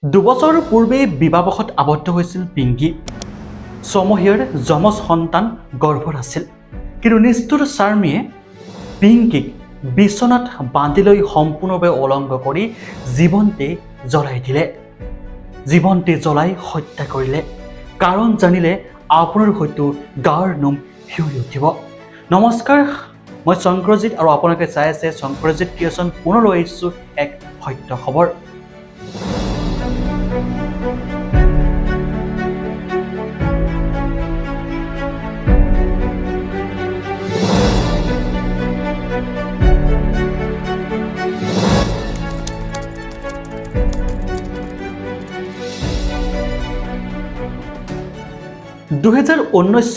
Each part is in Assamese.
দুবছৰ পূৰ্বে বিবাহবশত আবদ্ধ হৈছিল পিংকি। ছমহীয়াৰ যমজ সন্তান গৰ্ভত আছিল। কিন্তু নিষ্ঠুৰ চাৰ্মিয়ে পিংকিক বিচনাত বান্ধি লৈ সম্পূৰ্ণভাৱে উলংঘ কৰি জীৱন্তে জ্বলাই দিলে। জীৱন্তে জ্বলাই হত্যা কৰিলে। কাৰণ জানিলে আপোনাৰ হয়তো গাৰ নোম শিয়ৰি উঠিব। নমস্কাৰ, মই শংকৰজিৎ আৰু আপোনালোকে চাই আছে শংকৰজিৎ ক্ৰিয়েশ্যন। পুনৰ লৈ আহিছোঁ এক সত্য খবৰ।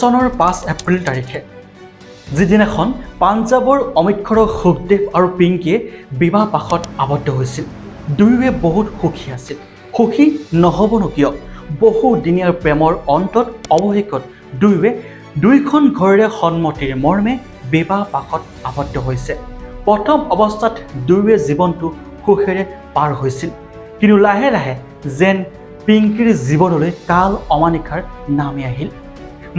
চনৰ 5 এপ্ৰিল তাৰিখে যিদিনাখন পাঞ্জাৱৰ অমৃতসৰৰ সুখদেৱ আৰু পিংকিয়ে বিবাহ পাশত আবদ্ধ হৈছিল। দুয়োৱে বহুত সুখী আছিল। সুখী নহ'বনো কিয়? বহুদিনীয়াৰ প্ৰেমৰ অন্তত অৱশেষত দুয়োৱে দুয়োখন ঘৰৰে সন্মতিৰ মৰ্মে বিবাহ পাশত আবদ্ধ হৈছে। প্ৰথম অৱস্থাত দুয়োৱে জীৱনটো সুখেৰে পাৰ হৈছিল। কিন্তু লাহে লাহে যেন পিংকিৰ জীৱনলৈ কাল অমানিশাৰ নামি আহিল।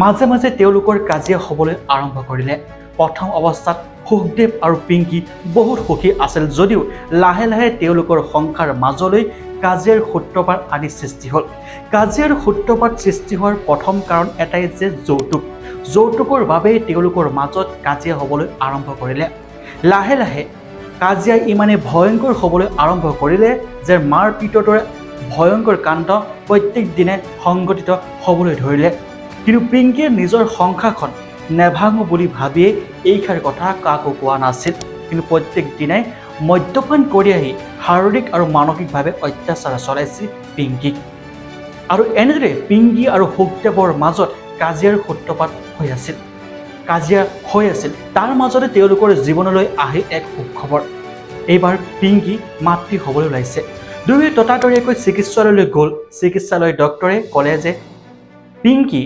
মাজে মাজে তেওঁলোকৰ কাজিয়া হ'বলৈ আৰম্ভ কৰিলে। প্ৰথম অৱস্থাত সুখদেৱ আৰু পিংকি বহুত সুখী আছিল যদিও লাহে লাহে তেওঁলোকৰ সংসাৰ মাজলৈ কাজিয়াৰ সূত্ৰপাত আদি সৃষ্টি হ'ল। কাজিয়াৰ সূত্ৰপাত সৃষ্টি হোৱাৰ প্ৰথম কাৰণ এটাই যে যৌতুকৰ বাবেই তেওঁলোকৰ মাজত কাজিয়া হ'বলৈ আৰম্ভ কৰিলে। লাহে লাহে কাজিয়া ইমানেই ভয়ংকৰ হ'বলৈ আৰম্ভ কৰিলে যে মাৰপিটৰ দৰে ভয়ংকৰ কাণ্ড প্ৰত্যেক দিনে সংঘটিত হ'বলৈ ধৰিলে। কিন্তু পিংকিয়ে নিজৰ সংসাৰখন নেভাঙো বুলি ভাবিয়ে এইষাৰ কথা কাকো কোৱা নাছিল। কিন্তু প্ৰত্যেক দিনাই মদ্যপান কৰি আহি শাৰীৰিক আৰু মানসিকভাৱে অত্যাচাৰ চলাইছিল পিংকিক। আৰু এনেদৰে পিংকি আৰু সুখদেৱৰ মাজত কাজিয়াৰ সূত্ৰপাত হৈ আছিল। তাৰ মাজতে তেওঁলোকৰ জীৱনলৈ আহি এক সুখবৰ। এইবাৰ পিংকি মাতৃ হ'বলৈ ওলাইছে। দুয়োৱে ততাতৈয়াকৈ চিকিৎসালয়লৈ গ'ল। চিকিৎসালয়ৰ ডক্টৰে ক'লে যে পিংকি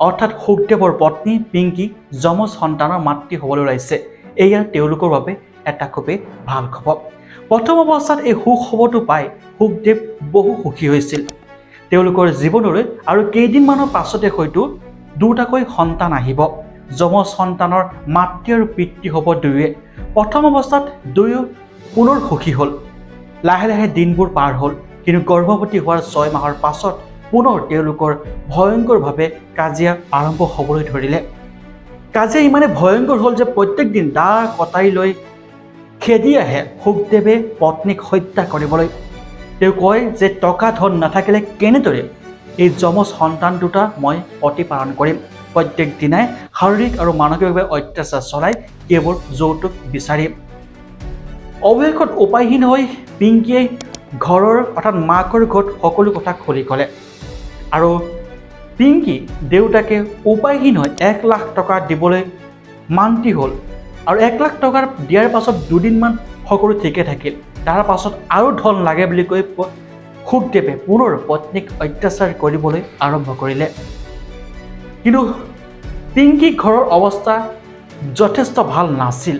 অৰ্থাৎ সুখদেৱৰ পত্নী পিংকি যমজ সন্তানৰ মাতৃ হ'বলৈ ওলাইছে। এয়া তেওঁলোকৰ বাবে এটা খুবেই ভাল খবৰ। প্ৰথম অৱস্থাত এই সুখবৰটো পাই সুখদেৱ বহু সুখী হৈছিল। তেওঁলোকৰ জীৱনলৈ আৰু কেইদিনমানৰ পাছতে হয়তো দুটাকৈ সন্তান আহিব। যমজ সন্তানৰ মাতৃ আৰু পিতৃ হ'ব দুয়োৱে। প্ৰথম অৱস্থাত দুয়ো পুনৰ সুখী হ'ল। লাহে লাহে দিনবোৰ পাৰ হ'ল। কিন্তু গৰ্ভৱতী হোৱাৰ 6 মাহৰ পাছত পুনৰ তেওঁলোকৰ ভয়ংকৰভাৱে কাজিয়া আৰম্ভ হ'বলৈ ধৰিলে। কাজিয়া ইমানে ভয়ংকৰ হ'ল যে প্ৰত্যেক দিন দা কটাৰী লৈ খেদি আহে সুখদেৱে পত্নীক হত্যা কৰিবলৈ। তেওঁ কয় যে টকা ধন নাথাকিলে কেনেদৰে এই যমজ সন্তান দুটা মই প্ৰতিপালন কৰিম। প্ৰত্যেক দিনাই শাৰীৰিক আৰু মানসিকভাৱে অত্যাচাৰ চলাই কেৱল যৌতুক বিচাৰিম। অৱশেষত উপায়হীন হৈ পিংকিয়ে ঘৰৰ অৰ্থাৎ মাকৰ ঘৰত সকলো কথা খুলি ক'লে। আৰু পিংকি দেউতাকে উপায়হীন হৈ 1 লাখ টকা দিবলৈ মান্তি হ'ল। আৰু 1 লাখ টকা দিয়াৰ পাছত দুদিনমান সকলো ঠিকে থাকিল। তাৰ পাছত আৰু ধন লাগে বুলি কৈ সুখদেৱে পুনৰ পত্নীক অত্যাচাৰ কৰিবলৈ আৰম্ভ কৰিলে। কিন্তু পিংকি ঘৰৰ অৱস্থা যথেষ্ট ভাল নাছিল।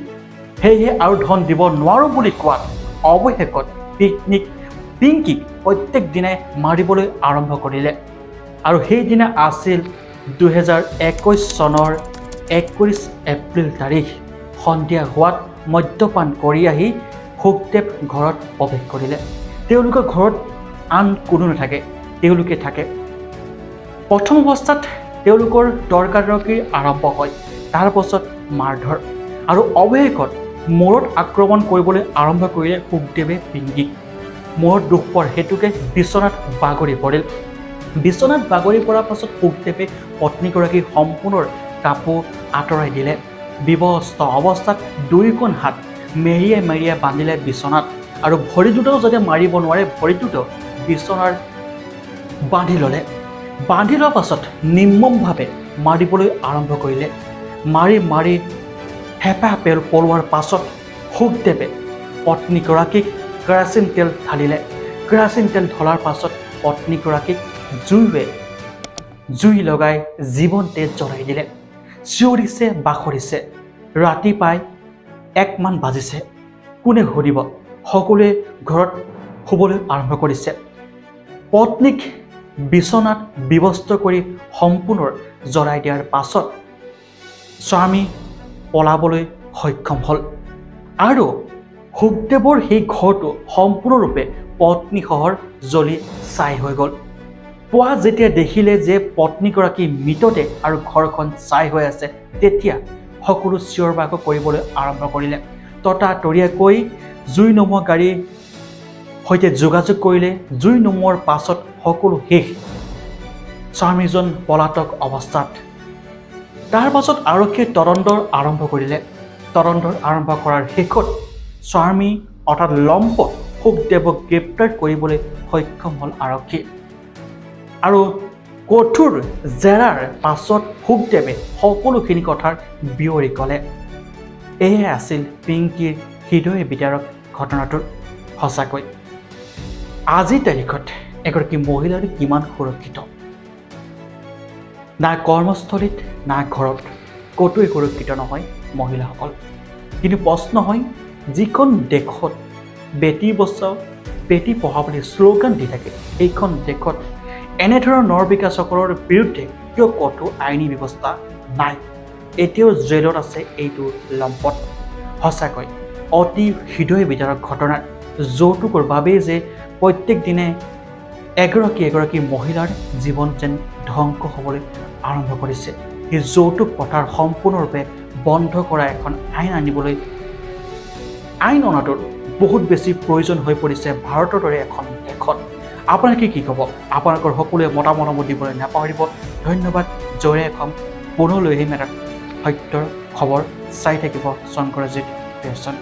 সেয়েহে আৰু ধন দিব নোৱাৰোঁ বুলি কোৱাত অৱশেষত পিংকিক প্ৰত্যেক দিনাই মাৰিবলৈ আৰম্ভ কৰিলে। আৰু সেইদিনা আছিল 2021 চনৰ 21 এপ্ৰিল তাৰিখ। সন্ধিয়া হোৱাত মদ্যপান কৰি আহি সুখদেৱ ঘৰত প্ৰৱেশ কৰিলে। তেওঁলোকৰ ঘৰত আন কোনো নাথাকে, তেওঁলোকে থাকে। প্ৰথম অৱস্থাত তেওঁলোকৰ তৰ্কাতৰ্কি আৰম্ভ হয়। তাৰ পাছত মাৰধৰ আৰু অৱশেষত মূৰত আক্ৰমণ কৰিবলৈ আৰম্ভ কৰিলে সুখদেৱে পিংকিক। মূৰত দুখ পোৱাৰ হেতুকে বিচনাত বাগৰি পৰিল। বিচনাত বাগৰি পৰাৰ পাছত সুখদেৱে পত্নীগৰাকীৰ সম্পূৰ্ণ কাপোৰ আঁতৰাই দিলে। বিৱস্ত অৱস্থাত দুয়োখন হাত মেৰিয়াই মেৰিয়াই বান্ধিলে বিচনাত। আৰু ভৰি দুটাও যাতে মাৰিব নোৱাৰে ভৰি দুটাও বিচনাৰ বান্ধি ল'লে। বান্ধি লোৱাৰ পাছত নিৰ্মমভাৱে মাৰিবলৈ আৰম্ভ কৰিলে। মাৰি হেঁপাহ পলোৱাৰ পাছত সুখদেৱে পত্নীগৰাকীক কেৰাচিন তেল ঢালিলে। কেৰাচিন তেল ঢলাৰ পাছত পত্নীগৰাকীক জুই লগাই জীৱন্তে জ্বলাই দিলে। চিঞৰিছে বাখৰিছে। ৰাতি প্ৰায় 1 মান বাজিছে। কোনে সুধিব? সকলোৱে ঘৰত শুবলৈ আৰম্ভ কৰিছে। পত্নীক বিচনাত বিবস্ত্ৰ কৰি সম্পূৰ্ণ জ্বলাই দিয়াৰ পাছত স্বামী পলাবলৈ সক্ষম হ'ল আৰু শুকদেৱৰ সেই ঘৰটো সম্পূৰ্ণৰূপে পত্নীসহ জ্বলি ছাই হৈ গ'ল। পুৱা যেতিয়া দেখিলে যে পত্নীগৰাকী মৃতদেহ আৰু ঘৰখন ছাই হৈ আছে, তেতিয়া সকলো চিঞৰ বাখৰ কৰিবলৈ আৰম্ভ কৰিলে। ততাতৰিয়াকৈ জুই নুমুৱা গাড়ীৰ সৈতে যোগাযোগ কৰিলে। জুই নুমুৱাৰ পাছত সকলো শেষ, স্বামীজন পলাতক অৱস্থাত। তাৰ পাছত আৰক্ষীয়ে তদন্ত আৰম্ভ কৰিলে। তদন্ত আৰম্ভ কৰাৰ শেষত স্বামী অৰ্থাৎ লম্পট শুকদেৱক গ্ৰেপ্তাৰ কৰিবলৈ সক্ষম হ'ল আৰক্ষী। আৰু কঠোৰ জেৰাৰ পাছত শুকদেৱে সকলোখিনি কথাৰ বিৱৰি ক'লে। এয়ে আছিল পিংকীৰ হৃদয় বিদাৰক ঘটনাটোৰ। সঁচাকৈ আজিৰ তাৰিখত এগৰাকী মহিলাৰ কিমান সুৰক্ষিত, না কৰ্মস্থলীত না ঘৰত ক'তোৱে সুৰক্ষিত নহয় মহিলাসকল। কিন্তু প্ৰশ্ন হয়, যিখন দেশত বেটী বচাও বেটী পঢ়াও বুলি শ্লোগান দি থাকে, এইখন দেশত এনেধৰণৰ নৰবিকাসকলৰ বিৰুদ্ধে কিয় ক'তো আইনী ব্যৱস্থা নাই? এতিয়াও জেলত আছে এইটো লম্পট। সঁচাকৈ অতি হৃদয় বিদাৰক ঘটনাৰ। যৌতুকৰ বাবেই যে প্ৰত্যেক দিনে এগৰাকী মহিলাৰ জীৱন যেন ধ্বংস হ'বলৈ আৰম্ভ কৰিছে। এই যৌতুক প্ৰথাৰ সম্পূৰ্ণৰূপে বন্ধ কৰা এখন আইন আনিবলৈ আইন অনাটোৰ বহুত বেছি প্ৰয়োজন হৈ পৰিছে ভাৰতৰ দৰে এখন দেশত। আপোনালোকে কি ক'ব? আপোনালোকৰ সকলোৱে মতামত দিবলৈ নাপাহৰিব। ধন্যবাদ। জয়ৰে এখন পুনৰ লৈ আহিম এটা সত্যৰ খবৰ। চাই থাকিব শংকৰজিৎ পেশ্যন।